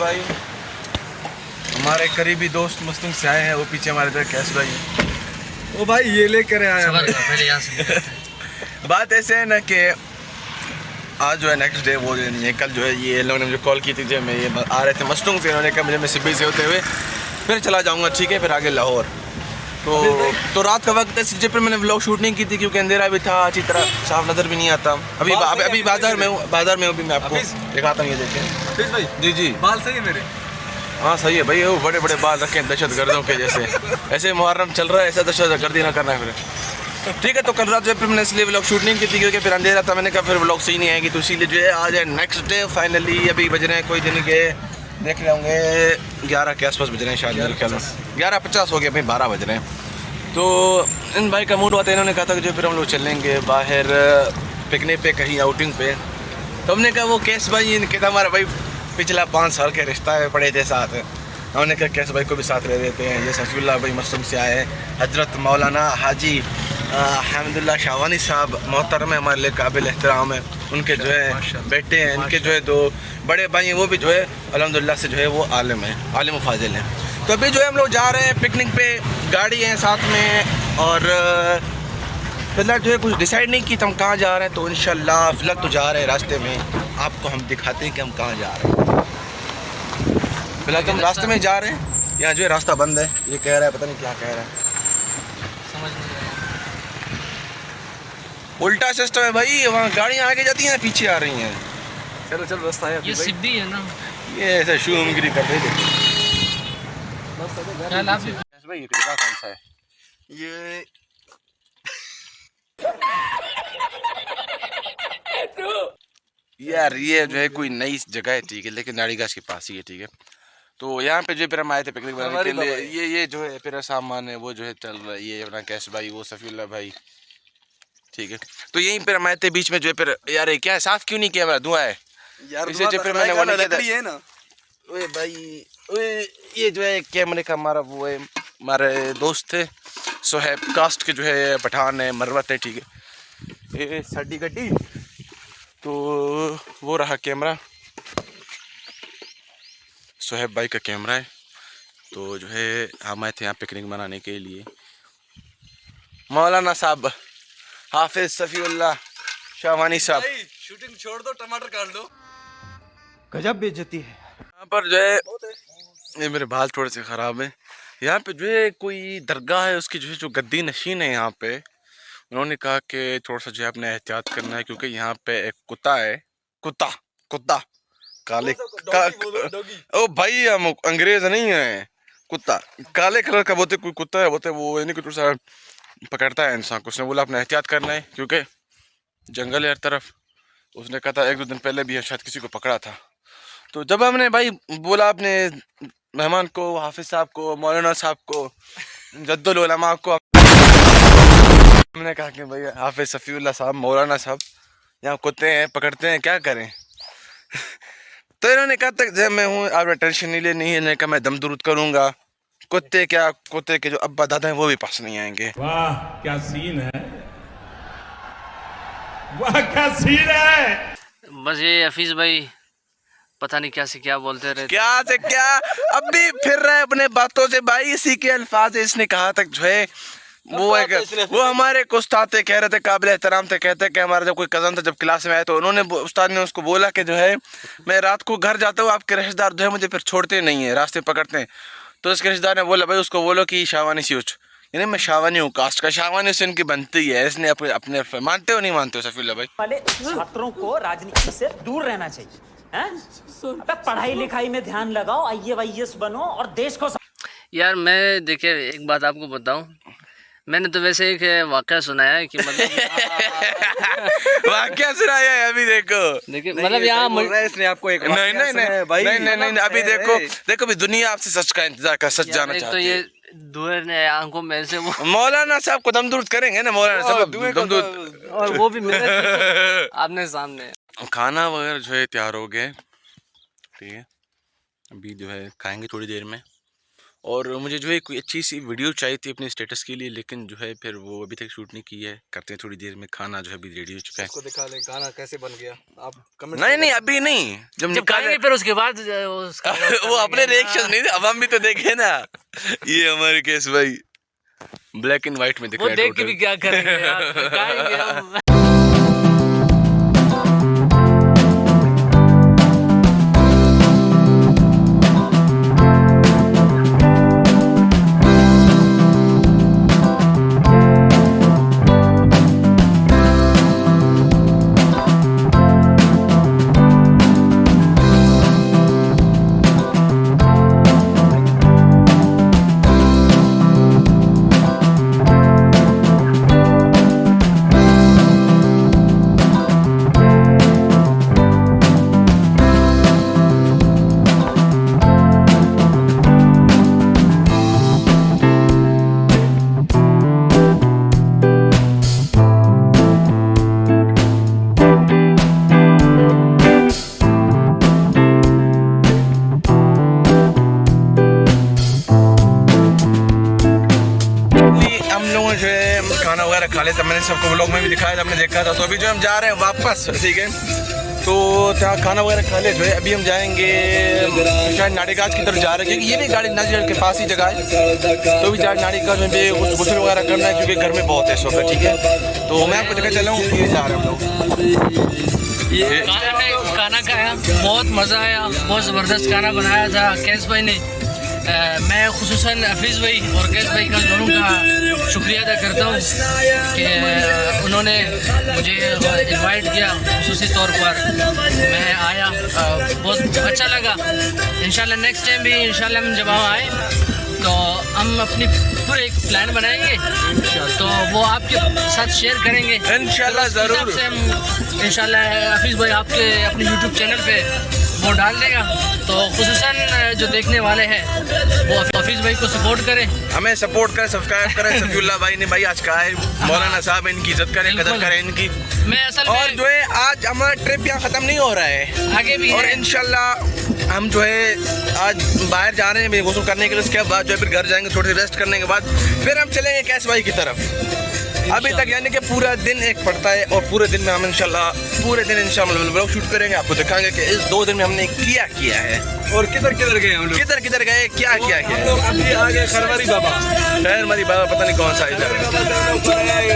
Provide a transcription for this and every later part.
भाई, हमारे करीबी दोस्त मस्तूंग से आए हैं, वो पीछे हमारे इधर कैश भाई। ओ भाई ये लेकर आया बात ऐसे है ना कि आज जो है नेक्स्ट डे वो नहीं है, कल जो है ये लोगों ने मुझे कॉल की थी जब मैं ये आ रहे थे मस्तूंग से, इन्होंने कहा मुझे मैं सिब्बी से होते हुए फिर चला जाऊँगा, ठीक है, फिर आगे लाहौर। तो रात का वक्त है, सीजे पर मैंने व्लॉग शूट नहीं की थी क्योंकि अंधेरा भी था, अच्छी तरह साफ नज़र भी नहीं आता। अभी बाजार में हूँ, भी मैं आपको दिखाता हूँ, ये देखें भाई। जी जी, बाल सही है मेरे? हाँ सही है भाई, वो बड़े बड़े बाल रखे हैं दहशत गर्दों के जैसे। ऐसे मुहर्रम चल रहा है, ऐसा दहशत गर्दी ना करना है फिर, ठीक है। तो कल रात जो है फिर मैंने इसलिए व्लॉग शूट नहीं की थी क्योंकि फिर अंधेरा था, मैंने कहा फिर व्लॉग सही नहीं आएगी, तो इसीलिए जो है आज है नेक्स्ट डे फाइनली। अभी बज रहे हैं कोई दिन के देख रहे होंगे 11 के आसपास बज रहे हैं शायद, मेरे ख्याल में 11:50 हो गया भाई, 12 बज रहे हैं। तो इन भाई का मूड हुआ था, इन्होंने कहा था कि जो फिर हम लोग चलेंगे बाहर पिकनिक पे, कहीं आउटिंग पे। तो हमने कहा वो कैश भाई, इनके था हमारा भाई पिछला 5 साल के रिश्ता है, पड़े थे साथ। हमने कहा कैश भाई को भी साथ ले देते हैं। ये सफीउल्लाह भाई मस्तूम से आए हैं, हजरत मौलाना हाजी हम्दुल्लाह शाहवानी साहब मोहतरम है, हमारे लिए काबिल एहतराम है। उनके जो है बेटे हैं, इनके जो है 2 बड़े भाई हैं, वो भी जो है अल्हम्दुलिल्लाह से जो है वो आलिम है, आलिम फाजिल हैं। तो अभी जो है हम लोग जा रहे हैं पिकनिक पे, गाड़ी है साथ में, और फिलहाल जो है कुछ डिसाइड नहीं की हम कहाँ जा रहे हैं। तो इंशाल्लाह फिलहाल तो जा रहे हैं, रास्ते में आपको हम दिखाते हैं कि हम कहाँ जा रहे हैं। फिलहाल तो हम रास्ते में जा रहे हैं, यहाँ जो है रास्ता बंद है, ये कह रहा है पता नहीं क्या कह रहा है, समझ नहीं आया। उल्टा सिस्टम है भाई, वहाँ गाड़ियाँ आगे जाती हैं पीछे आ रही हैं। चलो चलो रास्ता है ये सिब्बी है ना, ये ऐसे शूमगिरी कर रहे थे। भाई ये कौन सा है ये यार, ये जो है कोई नई जगह है, ठीक है, लेकिन नाड़ीगाछ के पास ही है, ठीक है। तो यहाँ पे जो फिर हम आए थे पिकनिक बनाने के लिए, ये जो है फिर सामान है वो जो है चल रहा है, ये अपना कैश भाई, वो सफीउल्लाह भाई, ठीक है। तो यहीं पर हम आए थे, बीच में जो है फिर यार ये क्या है, साफ क्यों नहीं किया, मेरा धुआं है यार, इसे जो फिर मैंने वो नहीं किया है ना। ओए भाई, ओए ये जो है कैमरे का हमारा वो है, हमारे दोस्त थे सोहेब कास्ट के, जो है पठान है, मरवत है, ठीक है। ये साडी गड्डी, तो वो रहा कैमरा, सोहेब भाई का कैमरा है। तो जो है हम आए थे यहाँ पिकनिक मनाने के लिए। मौलाना साहब हाफिज सफीउल्लाह शाहवानी साहब, शूटिंग छोड़ दो, टमाटर काट लो। गजब बेइज्जती है यहाँ पर जो है। ये मेरे बाल थोड़े से ख़राब हैं। यहाँ पे जो है कोई दरगाह है, उसकी जो है जो गद्दी नशीन है यहाँ पे, उन्होंने कहा कि थोड़ा सा जो है अपने एहतियात करना है क्योंकि यहाँ पे एक कुत्ता है, कुत्ता कुत्ता काले ओ भाई, हम अंग्रेज नहीं है, कुत्ता काले कलर का बोलते, कोई कुत्ता है बोलते, वो यानी कि थोड़ा सा पकड़ता है इंसान को। उसने बोला अपना एहतियात करना है क्योंकि जंगल है हर तरफ। उसने कहा था 1-2 दिन पहले भी शायद किसी को पकड़ा था। तो जब हमने भाई बोला अपने मेहमान को, हाफिज साहब को, मौलाना साहब को, जद्दुल उलमा को, हमने कहा कि भाई हाफिज सफीउल्लाह साहब, मौलाना साहब यहाँ कुत्ते हैं, पकड़ते हैं, क्या करें। तो इन्होंने कहा तक जब मैं हूँ, आपने टेंशन नहीं लेनी है, इन्होंने कहा मैं दम दुरूद करूँगा। कुत्ते क्या, कुत्ते के जो अब्बा दादा हैं वो भी पास नहीं आएंगे। वाह क्या सीन है, वाह क्या सीन है। बस ये हफीज भाई पता नहीं क्या से क्या बोलते रहते, क्या से क्या अब भी फिर रहा है अपने बातों से भाई, इसी के अल्फाज है। इसने कहा तक जो है वो एक, वो हमारे को उस्ताद थे, कह रहे थे, काबिल एहतराम थे, कहते कि हमारा जब कोई कज़न था जब क्लास में आया तो उन्होंने, उस्ताद ने उसको बोला कि जो है मैं रात को घर जाता हूँ, आपके रिश्तेदार जो है मुझे फिर छोड़ते नहीं है, रास्ते पकड़ते हैं। तो उसके रिश्तेदार ने बोला भाई उसको बोलो कि शाहवानी सी उच, यानी मैं शाहवानी हूँ, कास्ट का शाहवानी से इनकी बनती है। इसने अपने अपने मानते हो नहीं मानते हो सफीउल्लाह भाई? वाले छात्रों को राजनीति से दूर रहना चाहिए, हैं? अबे पढ़ाई लिखाई में ध्यान लगाओ, IAS बनो और देश को। यार मैं देखिए एक बात आपको बताऊं, मैंने तो वैसे एक वाक़या सुनाया है कि मतलब वाक़या सुनाया है, अभी देखो देखिए मतलब यहाँ इसने आपको एक नहीं नहीं नहीं भाई, नहीं, अभी देखो देखो भी दुनिया आपसे सच का इंतजार कर, सच जाना तो चाहती ये है। धुएं ने आंखों में से वो मौलाना साहब को दमदूद करेंगे ना, मौलाना साहब दमदूद, और वो भी मेरे आपने सामने। खाना वगैरह जो है तैयार हो गए, ठीक है, अभी जो है खाएंगे थोड़ी देर में। और मुझे जो है कोई अच्छी सी वीडियो चाहिए थी अपने स्टेटस के लिए, लेकिन जो है फिर वो अभी तक शूट नहीं की है। करते हैं थोड़ी देर में। खाना जो है अभी रेडी हो चुका है। उसको दिखा ले गाना कैसे बन गया। आप कमेंट नहीं अभी नहीं, जब निकालेंगे फिर उसके बाद उसका वो अपने रिएक्शन नहीं, अब हम भी तो देखे ना। ये हमारे केस भाई ब्लैक एंड व्हाइट में दिख वो रहा है देख के भी क्या करेंगे यार, दिखाएंगे हम। खाना वगैरह खा लेते, मैंने सबको व्लॉग में भी दिखाया था, आपने देखा था। तो अभी जो हम जा रहे हैं वापस, ठीक है, तो जहाँ खाना वगैरह खा ले जो है अभी हम जाएंगे शायद नाड़ीगाज की तरफ जा रहे हैं, क्योंकि ये भी गाड़ी नाड़ीगाज के पास ही जगह है। तो भी शायद नाड़ीगाज में भी कुछ गुस्ल वगैरह करना है, क्योंकि गर्मी बहुत है इस वक्त, ठीक है। तो मैं आपको दिखा चला हूँ, ये जा रहे हैं हम लोग। ये खाना खाया, बहुत मज़ा आया, बहुत ज़बरदस्त खाना बनाया था कैस भाई ने। मैं खुसूसन हफीज़ भाई और कैस भाई का दोनों का शुक्रिया अदा करता हूँ कि उन्होंने मुझे इनवाइट किया खुसूसी तौर पर। मैं आया, बहुत अच्छा लगा। इंशाल्लाह नेक्स्ट टाइम भी इंशाल्लाह हम जब वहाँ आए तो हम अपनी पूरे एक प्लान बनाएंगे, तो वो आपके साथ शेयर करेंगे इंशाल्लाह ज़रूर। से हम इंशाल्लाह हफीज़ भाई आपके अपने यूट्यूब चैनल पे वो डाल देगा, तो खुसूसन जो देखने वाले हैं वो हफीज़ भाई को सपोर्ट करें, हमें सपोर्ट करें, सब्सक्राइब करें। सफीउल्लाह भाई ने भाई आज कहा है, मौलाना साहब इनकी इज्जत करें, कदर करें इनकी। मैं असल और जो है आज हमारा ट्रिप यहाँ ख़त्म नहीं हो रहा है, आगे भी और है। इंशाल्लाह हम जो है आज बाहर जा रहे हैं गुस्ल करने के लिए, उसके बाद जो है फिर घर जाएंगे, थोड़ी रेस्ट करने के बाद फिर हम चलेंगे कैस भाई की तरफ। अभी तक यानी कि पूरा दिन एक पड़ता है, और पूरे दिन में हम इंशाल्लाह पूरे दिन इंशाल्लाह व्लॉग शूट करेंगे, आपको दिखाएंगे कि इस 2 दिन में हमने क्या किया है और किधर किधर गए हम लोग। किधर गए, क्या किया हम लोग अभी आगे खरवरी बाबा, खैर मरी बाबा पता नहीं कौन सा इधर।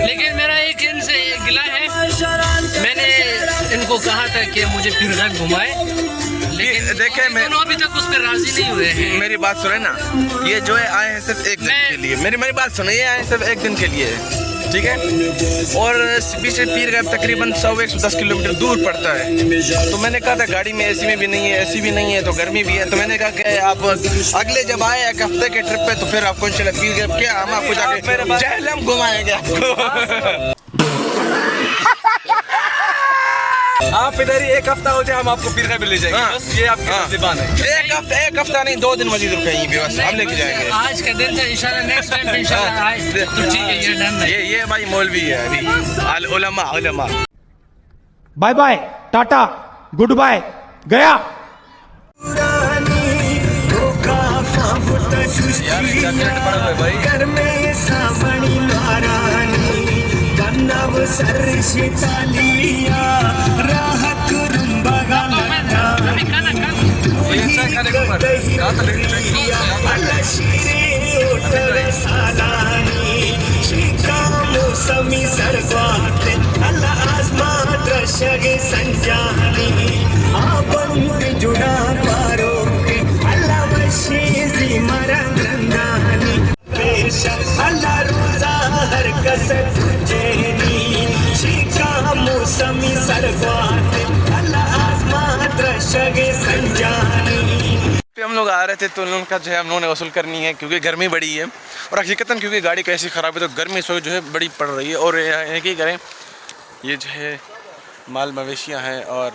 लेकिन मेरा एक इनसे गिला है, मैंने इनको कहा था कि मुझे पीरगंज घुमाए, लेकिन देखे मैं दोनों अभी तक उस पर राजी नहीं हुए हैं। मेरी बात सुने ना, ये जो है आए हैं सिर्फ एक दिन के लिए। मेरी बात सुने, ये आए हैं सिर्फ एक दिन के लिए, ठीक है। और पीछे पीरगंज तकरीबन 100-110 किलोमीटर दूर पड़ता है। तो मैंने कहा था गाड़ी में एसी में भी नहीं है, एसी भी नहीं है, तो गर्मी भी है। तो मैंने कहा कि आप अगले जब आए एक हफ्ते के ट्रिप पे, तो फिर आपको इंशाल्लाह पीरगंज क्या हम आपको जाके जहलम घुमाएंगे आपको। आप इधर ही एक हफ्ता हो जाए, हम आपको पीरगंज ले जाएंगे। हाँ। बस ये आपकी ज़बान है। एक हफ्ता नहीं, 2 दिन मजीद रुकेंगे भी, बस हम लेके जाएंगे। आज का दिन था, इंशाल्लाह नेक्स्ट टाइम पे इंशाल्लाह आए तो ठीक है, ये डन है। ये भाई मौलवी है अभी, उलमा। Bye bye, tata, good bye, गया। हम लोग आ रहे थे तो उनका जो है हम लोगों ने वसूल करनी है, क्योंकि गर्मी बड़ी है, और हकीकतन क्योंकि गाड़ी कैसी ख़राब है तो गर्मी इस वक्त जो है बड़ी पड़ रही है। और ये क्या करें, ये जो है माल मवेशियाँ हैं, और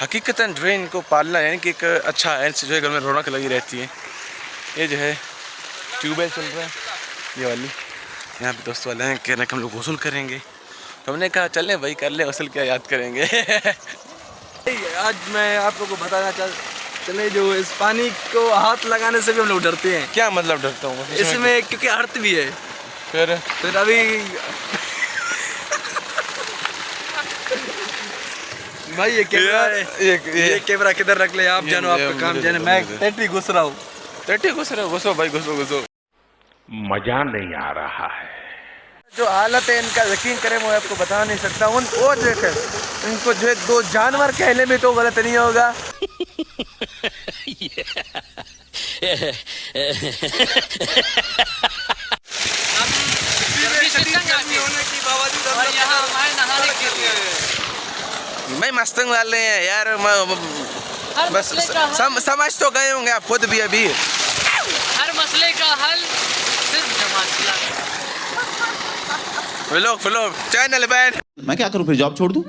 हकीकतन जो है इनको पालना यानी कि एक अच्छा है, इनसे जो है घर में रौनक लगी रहती है। ये जो है ट्यूबवेल चल रहा है, ये वाली, यहाँ पे दोस्त वाले हैं, कह रहे हैं कि हम लोग वसूल करेंगे। तो हमने कहा चलें भाई, कर ले वसूल, क्या याद करेंगे। आज मैं आप लोगों को बताना चले जो इस पानी को हाथ लगाने से भी हम लोग डरते हैं। क्या मतलब डरता हूँ इसमें क्योंकि अर्थ भी है। फिर अभी भाई ये कैमरा है, ये कैमरा किधर रख ले आप, जानो आपका काम जाने, मैं टट्टी घुस रहा हूँ। टट्टी घुसो भाई घुसो। मजा नहीं आ रहा है। जो हालत है इनका यकीन करें मैं आपको बता नहीं सकता। उन वो देखे इनको जो है दो जानवर कहने में तो गलत नहीं होगा। और यहाँ हमारे नहाने के लिए मैं मस्तंग वाले हैं यार, हर बस मसले का हल, समझ तो गए होंगे आप खुद भी अभी। हर मसले का हल सिर्फ Jamaat Islami. Vlog channel ban. मैं क्या करूं फिर, जॉब छोड़ दूं?